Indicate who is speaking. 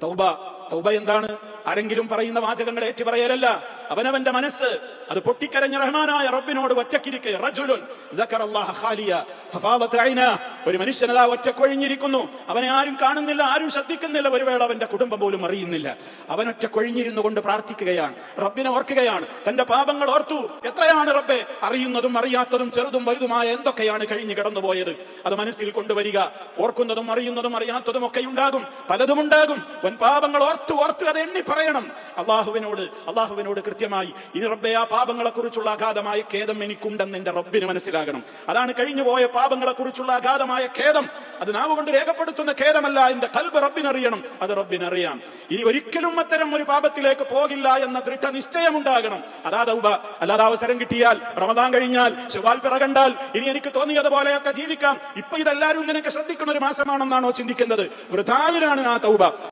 Speaker 1: തൗബ തൗബ എന്താണ്? ആരെങ്കിലും പറയുന്ന വാചകങ്ങൾ ഏറ്റുപറയലല്ല. അവനവന്റെ മനസ്സ് അത് പൊട്ടിക്കരഞ്ഞ റഹ്മാനായ റബ്ബിനോട് ഒറ്റക്കിരിക്കെ റജുലുൻ ദക്കറല്ലാഹ ഖാലിയ ഫഫാദത് ഐനാ, ഒരു മനുഷ്യനതാ ഒറ്റക്കൊഴിഞ്ഞിരിക്കുന്നു. അവനെ ആരും കാണുന്നില്ല, ആരും ശ്രദ്ധിക്കുന്നില്ല, ഒരു വേള അവന്റെ കുടുംബം പോലും അറിയുന്നില്ല. അവൻ ഒറ്റക്കൊഴിഞ്ഞിരുന്നു കൊണ്ട് പ്രാർത്ഥിക്കുകയാണ്, റബ്ബിനെ ഓർക്കുകയാണ്, തന്റെ പാപങ്ങൾ ഓർത്തു. എത്രയാണ് റബ്ബെ, അറിയുന്നതും അറിയാത്തതും ചെറുതും വലുതുമായ എന്തൊക്കെയാണ് കഴിഞ്ഞു കടന്നുപോയത്. അത് മനസ്സിൽ കൊണ്ടുവരിക. ഓർക്കുന്നതും അറിയുന്നതും അറിയാത്തതും ഒക്കെ ഉണ്ടാകും, പലതും ഉണ്ടാകും. വൻ പാപങ്ങൾ ഓർത്തു ഓർത്ത് അത് എണ്ണി പറയണം അള്ളാഹുവിനോട് കൃത്യമായി. ഇനി റബ്ബെ, ആ പാപങ്ങളെ കുറിച്ചുള്ള അഗാധമായ ഖേദം എനിക്കുണ്ടെന്ന് എന്റെ റബ്ബിന് മനസ്സിലാകണം. അതാണ് കഴിഞ്ഞുപോയ പാപങ്ങളെ കുറിച്ചുള്ള അഗാധമായ ഖേദം. അത് നാവ് കൊണ്ട് രേഖപ്പെടുത്തുന്ന ഖേദമല്ല, എന്റെ ഖൽബ് റബ്ബിനറിയണം, അത് റബ്ബിനറിയാം. ഇനി ഒരിക്കലും അത്തരം ഒരു പാപത്തിലേക്ക് പോകില്ല എന്ന ദൃഢനിശ്ചയമുണ്ടാകണം. അതാ തൗബ. അല്ലാതെ അവസരം കിട്ടിയാൽ, റമദാൻ കഴിഞ്ഞാൽ, ശവ്വാൽ പിറകണ്ടാൽ ഇനി എനിക്ക് തോന്നിയതുപോലെയൊക്കെ ജീവിക്കാം, ഇപ്പൊ ഇതെല്ലാവരും ഇങ്ങനെയൊക്കെ ശ്രദ്ധിക്കുന്ന ഒരു മാസമാണെന്നാണോ ചിന്തിക്കുന്നത്? വൃഥാവിലാണ് ആ തൗബ.